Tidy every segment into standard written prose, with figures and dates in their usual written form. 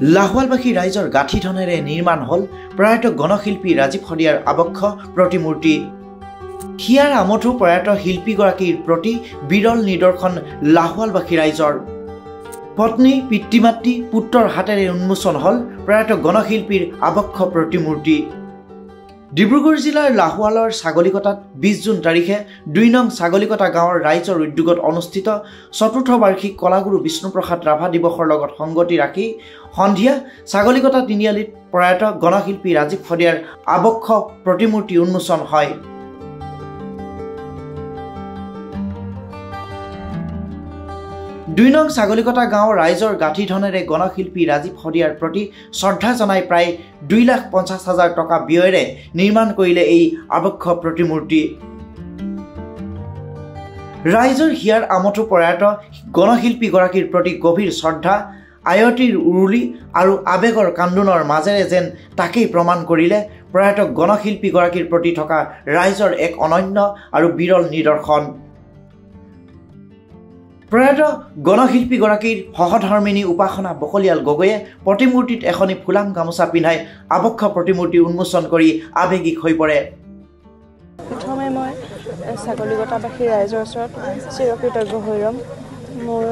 লাহোৱালবাসী ৰাইজৰ গাঁথিধনেৰে নিৰ্মাণ হ'ল প্ৰয়াত গণশিল্পী ৰাজীৱ শদিয়াৰ আবক্ষ প্ৰতিমূৰ্তি। হিয়াৰ আমঠু প্ৰয়াত শিল্পীগৰাকীৰ প্ৰতি বিৰল নিদৰ্শন লাহোৱালবাসী ৰাইজৰ। পত্নী, পিতৃ-মাতৃ, পুত্ৰৰ হাতেৰে উন্মোচন হ'ল প্ৰয়াত গণশিল্পীৰ আবক্ষ প্ৰতিমূৰ্তি। ডিব্ৰুগড় জিলাৰ লাহোৱালৰ ছাগলীকটাত 20 জুন তাৰিখে 2 নং ছাগলীকটা গাঁৱৰ ৰাইজৰ উদ্যোগত অনুষ্ঠিত ৪ৰ্থ বাৰ্ষিক কলাগুৰু বিষ্ণুপ্ৰসাদ ৰাভা দিৱসৰ লগত সংগতি ৰাখি সন্ধিয়া ছাগলীকটা তিনিআলিত প্ৰয়াত গণশিল্পী ৰাজীৱ শদিয়াৰ আবক্ষ প্ৰতিমূৰ্তি উন্মোচন হয়। দুই নং ছাগলীকটা গাঁৱৰ ৰাইজৰ গাঁথিধনেৰে গণশিল্পী ৰাজীৱ শদিয়াৰ প্ৰতি শ্ৰদ্ধা জনাই প্ৰায় 2,50,000 টকা ব্যয়েৰে নিৰ্মাণ কৰিলে এই আবক্ষ প্ৰতিমূৰ্তি। ৰাইজৰ হিয়াৰ আমঠু প্ৰয়াত গণশিল্পীগৰাকীৰ প্ৰতি গভীৰ শ্ৰদ্ধা, আয়তিৰ উৰুলি আৰু আৱেগৰ কান্দোনৰ মাজেৰে যেন তাকেই প্ৰমাণ কৰিলে প্ৰয়াত গণশিল্পীগৰাকীৰ প্ৰতি থকা ৰাইজৰ এক অনন্য আৰু বিৰল নিদৰ্শন। প্ৰয়াত গণশিল্পীগৰাকীৰ সহধৰ্মিনী উপাসনা বকলিয়াল গগৈয়ে প্ৰতিমূৰ্তিত এখনি ফুলাম গামোচা পিন্ধাই আবক্ষ প্ৰতিমূৰ্তি উন্মোচন কৰি আৱেগিক হৈ পৰে। প্ৰথমে মই ছাগলীকটাবাসী ৰাইজৰ ওচৰত চিৰকৃতজ্ঞ হৈ ৰ'ম। মোৰ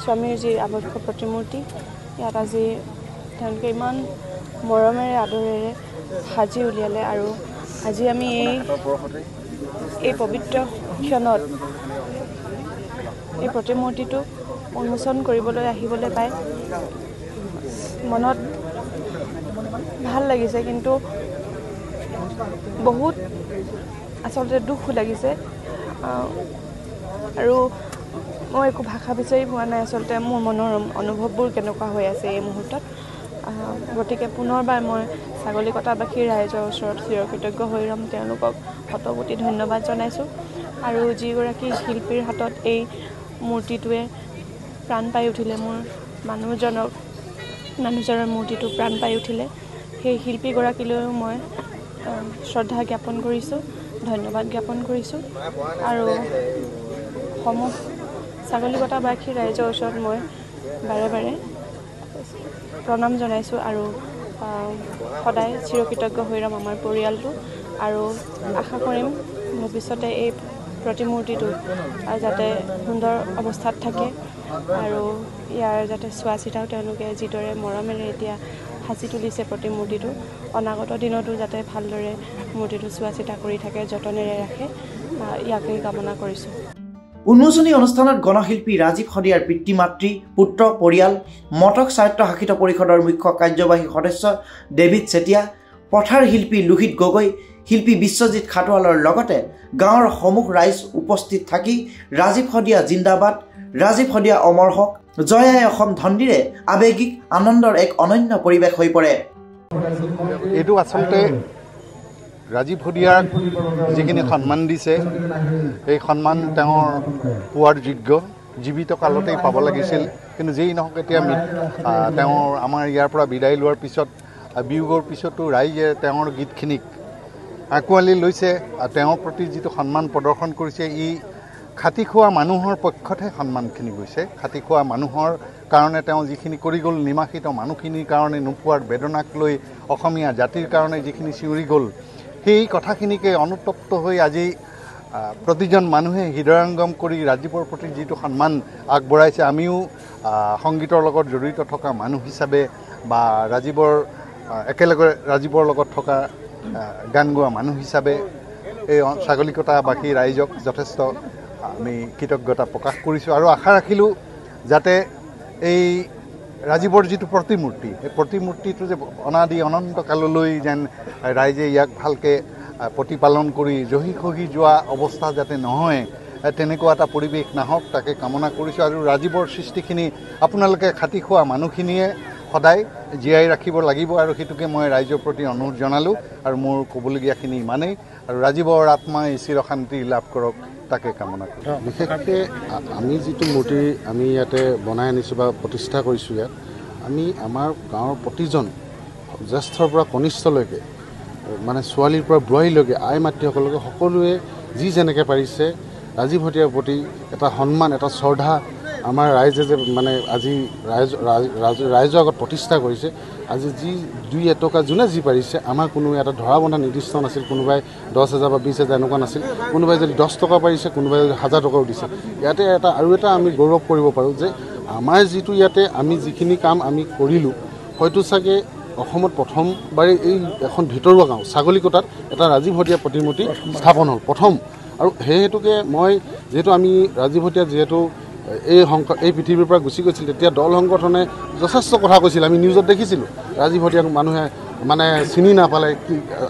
স্বামীৰ যি আবক্ষ প্ৰতিমূৰ্তি, ইয়াত আজি তেওঁলোকে ইমান মৰমেৰে আদৰেৰে সাজি উলিয়ালে আৰু আজি আমি এই পবিত্ৰ ক্ষণত এই প্ৰতিমূৰ্তিটো উন্মোচন কৰিবলৈ আহিবলৈ পাই মনত ভাল লাগিছে, কিন্তু বহুত আচলতে দুখো লাগিছে আৰু মই একো ভাষা বিচাৰি পোৱা নাই আচলতে মোৰ মনৰ অনুভৱবোৰ কেনেকুৱা হৈ আছে এই মুহূৰ্তত। গতিকে পুনৰবাৰ মই ছাগলীকটাবাসী ৰাইজৰ ওচৰত চিৰকৃতজ্ঞ হৈ ৰ'ম। তেওঁলোকক শতকোটি ধন্যবাদ জনাইছোঁ আৰু যিগৰাকী শিল্পীৰ হাতত এই মূৰ্তিটোৱে প্ৰাণ পাই উঠিলে, মোৰ মানুহজনৰ মূৰ্তিটো প্ৰাণ পাই উঠিলে, সেই শিল্পীগৰাকীলৈও মই শ্ৰদ্ধা জ্ঞাপন কৰিছোঁ, ধন্যবাদ জ্ঞাপন কৰিছোঁ আৰু ছাগলীকটাবাসী ৰাইজৰ ওচৰত মই বাৰে বাৰে প্ৰণাম জনাইছোঁ আৰু সদায় চিৰকৃতজ্ঞ হৈ ৰ'ম আমাৰ পৰিয়ালটো আৰু আশা কৰিম ভৱিষ্যতে এই প্ৰতিমূৰ্তিটো যাতে সুন্দৰ অৱস্থাত থাকে আৰু ইয়াৰ যাতে চোৱা চিতাও তেওঁলোকে যিদৰে মৰমেৰে এতিয়া সাজি তুলিছে প্ৰতিমূৰ্তিটো, অনাগত দিনতো যাতে ভালদৰে মূৰ্তিটো চোৱা চিতা কৰি থাকে, যতনেৰে ৰাখে, ইয়াকেই কামনা কৰিছোঁ। উন্মোচনী অনুষ্ঠানত গণশিল্পী ৰাজীৱ শদিয়াৰ পিতৃ-মাতৃ, পুত্ৰ, পৰিয়াল, মটক স্বায়ত্তশাসিত পৰিষদৰ মুখ্য কাৰ্যবাহী সদস্য ডেভিড চেতিয়া, পথাৰ শিল্পী লোহিত গগৈ, শিল্পী বিশ্বজিৎ খাটোৱালৰ লগতে গাঁৱৰ সমূহ ৰাইজ উপস্থিত থাকি ৰাজীৱ শদিয়া জিন্দাবাদ, ৰাজীৱ শদিয়া অমৰ হওক, জয় আই অসম ধন্দিৰে আৱেগিক আনন্দৰ এক অনন্য পৰিৱেশ হৈ পৰে। এইটো আচলতে ৰাজীৱ শদিয়াক যিখিনি সন্মান দিছে, এই সন্মান তেওঁৰ পোৱাৰ যোগ্য, জীৱিত কালতেই পাব লাগিছিল। কিন্তু যেই নহওক এতিয়া তেওঁৰ আমাৰ ইয়াৰ পৰা বিদায় লোৱাৰ পিছত, বিয়োগৰ পিছতো ৰাইজে তেওঁৰ গীতখিনিক আঁকোৱালি লৈছে। তেওঁৰ প্ৰতি যিটো সন্মান প্ৰদৰ্শন কৰিছে, ই খাটি খোৱা মানুহৰ পক্ষতহে সন্মানখিনি গৈছে। খাটি খোৱা মানুহৰ কাৰণে তেওঁ যিখিনি কৰি গ'ল, নিমাষিত মানুহখিনিৰ কাৰণে নোপোৱাৰ বেদনাক লৈ অসমীয়া জাতিৰ কাৰণে যিখিনি চিঞৰি গ'ল, সেই কথাখিনিকে অনুতপ্ত হৈ আজি প্ৰতিজন মানুহে হৃদয়ংগম কৰি ৰাজীৱৰ প্ৰতি যিটো সন্মান আগবঢ়াইছে, আমিও সংগীতৰ লগত জড়িত থকা মানুহ হিচাপে বা একেলগে ৰাজীৱৰ লগত থকা গান গোৱা মানুহ হিচাপে এই ছাগলীকটাবাসী ৰাইজক যথেষ্ট আমি কৃতজ্ঞতা প্ৰকাশ কৰিছোঁ আৰু আশা ৰাখিলোঁ যাতে এই ৰাজীৱৰ যিটো প্ৰতিমূৰ্তি, এই প্ৰতিমূৰ্তিটো যে অনাদি অনন্ত কাললৈ যেন ৰাইজে ইয়াক ভালকৈ প্ৰতিপালন কৰি জহি খহি যোৱা অৱস্থা যাতে নহয়, তেনেকুৱা এটা পৰিৱেশ নাহক, তাকে কামনা কৰিছোঁ। আৰু ৰাজীৱৰ সৃষ্টিখিনি আপোনালোকে খাটি খোৱা মানুহখিনিয়ে সদায় জীয়াই ৰাখিব লাগিব আৰু সেইটোকে মই ৰাইজৰ প্ৰতি অনুৰোধ জনালোঁ আৰু মোৰ ক'বলগীয়াখিনি ইমানেই। আৰু ৰাজীৱৰ আত্মাই চিৰশান্তি লাভ কৰক, তাকে কামনা কৰোঁ। বিশেষকৈ আমি যিটো মূৰ্তি আমি ইয়াতে বনাই আনিছোঁ বা প্ৰতিষ্ঠা কৰিছোঁ, ইয়াত আমি আমাৰ গাঁৱৰ প্ৰতিজন জ্যেষ্ঠৰ পৰা কনিষ্ঠলৈকে, মানে ছোৱালীৰ পৰা বোৱাৰীলৈকে, আই মাতৃসকলকে সকলোৱে যি যেনেকৈ পাৰিছে ৰাজীৱ শদিয়াৰ প্ৰতি এটা সন্মান, এটা শ্ৰদ্ধা আমাৰ ৰাইজে যে মানে আজি ৰাইজৰ আগত প্ৰতিষ্ঠা কৰিছে আজি যি 2 টকা যোনে যি পাৰিছে আমাৰ কোনো এটা ধৰা বন্ধা নিৰ্দিষ্ট নাছিল কোনোবাই 10,000 বা 20,000 এনেকুৱা নাছিল কোনোবাই যদি 10 টকা পাৰিছে কোনোবাই 1000 টকাও দিছে ইয়াতে আৰু এটা আমি গৌৰৱ কৰিব পাৰোঁ যে আমাৰ যিটো ইয়াতে আমি যিখিনি কাম আমি কৰিলোঁ হয়তো চাগে অসমত প্ৰথমবাৰে এই এখন ভিতৰুৱা গাঁও ছাগলীকোটাত এটা ৰাজীৱ হদিয়া প্ৰতিমূৰ্তি স্থাপন হ'ল প্ৰথম আৰু সেই হেতুকে মই যেহেতু আমি ৰাজীৱ হদিয়া যেহেতু এই পৃথিৱীৰ পৰা গুচি গৈছিল তেতিয়া দল সংগঠনে যথেষ্ট কথা কৈছিল আমি নিউজত দেখিছিলোঁ ৰাজীৱ হদিয়াক মানুহে মানে চিনি নাপালে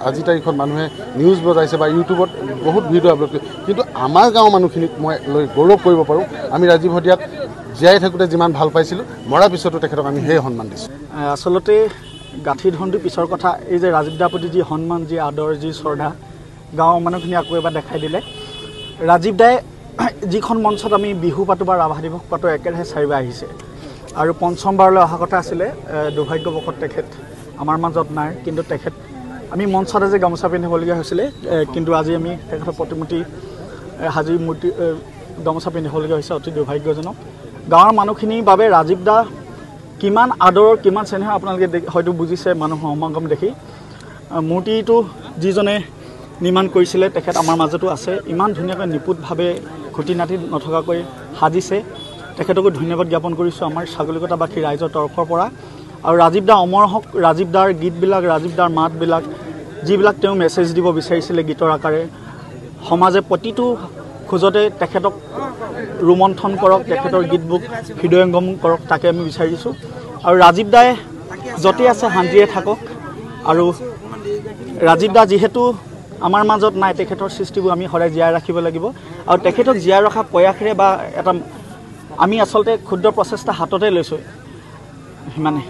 আজি তাৰিখত মানুহে নিউজ বজাইছে বা ইউটিউবত বহুত ভিডিঅ' আপলোড কৰে কিন্তু আমাৰ গাঁৱৰ মানুহখিনিক মই লৈ গৌৰৱ কৰিব পাৰোঁ আমি ৰাজীৱ হদিয়াক জীয়াই থাকোঁতে যিমান ভাল পাইছিলোঁ মৰাৰ পিছতো তেখেতক আমি সেই সন্মান দিছোঁ আচলতে গাঁঠি ধনটোৰ পিছৰ কথা এই যে ৰাজীৱ দাৰ প্ৰতি যি সন্মান যি আদৰ যি শ্ৰদ্ধা গাঁৱৰ মানুহখিনি আকৌ এবাৰ দেখাই দিলে ৰাজীৱ দাই যিখন মঞ্চত আমি বিহু পাতোঁ বা ৰাভা দিৱস পাতোঁ একেৰাহে 4বাৰ আহিছে আৰু পঞ্চমবাৰলৈ অহা কথা আছিলে দুৰ্ভাগ্যবশত তেখেত আমাৰ মাজত নাই কিন্তু তেখেত আমি মঞ্চত আজি গামোচা পিন্ধিবলগীয়া হৈছিলে কিন্তু আজি আমি তেখেতৰ প্ৰতিমূৰ্তি হাজিৰ মূৰ্তি গামোচা পিন্ধিবলগীয়া হৈছে অতি দুৰ্ভাগ্যজনক গাঁৱৰ মানুহখিনিৰ বাবে ৰাজীৱ দা কিমান আদৰ কিমান চেনেহ আপোনালোকে হয়তো বুজিছে মানুহৰ সমাগম দেখি মূৰ্তিটো যিজনে নিৰ্মাণ কৰিছিলে তেখেত আমাৰ মাজতো আছে ইমান ধুনীয়াকৈ নিপুটভাৱে খুঁটি নাটি নথকাকৈ সাজিছে তেখেতকো ধন্যবাদ জ্ঞাপন কৰিছোঁ আমাৰ ছাগলীকটাবাসী ৰাইজৰ তৰফৰ পৰা আৰু ৰাজীৱ দা অমৰ হওক ৰাজীৱ দাৰ গীতবিলাক ৰাজীৱ দাৰ মাতবিলাক যিবিলাক তেওঁ মেছেজ দিব বিচাৰিছিলে গীতৰ আকাৰে সমাজে প্ৰতিটো খোজতে তেখেতক ৰোমন্থন কৰক তেখেতৰ গীতবোৰ হৃদয়ঙ্গম কৰক তাকে আমি বিচাৰিছোঁ আৰু ৰাজীৱ দাই য'তে আছে শান্তিৰে থাকক আৰু ৰাজীৱ দা যিহেতু আমাৰ মাজত নাই তেখেতৰ সৃষ্টিবোৰ আমি সদায় জীয়াই ৰাখিব লাগিব আৰু তেখেতক জীয়াই ৰখা প্ৰয়াসেৰে বা এটা আমি আচলতে ক্ষুদ্ৰ প্ৰচেষ্টা হাততে লৈছোঁ সিমানে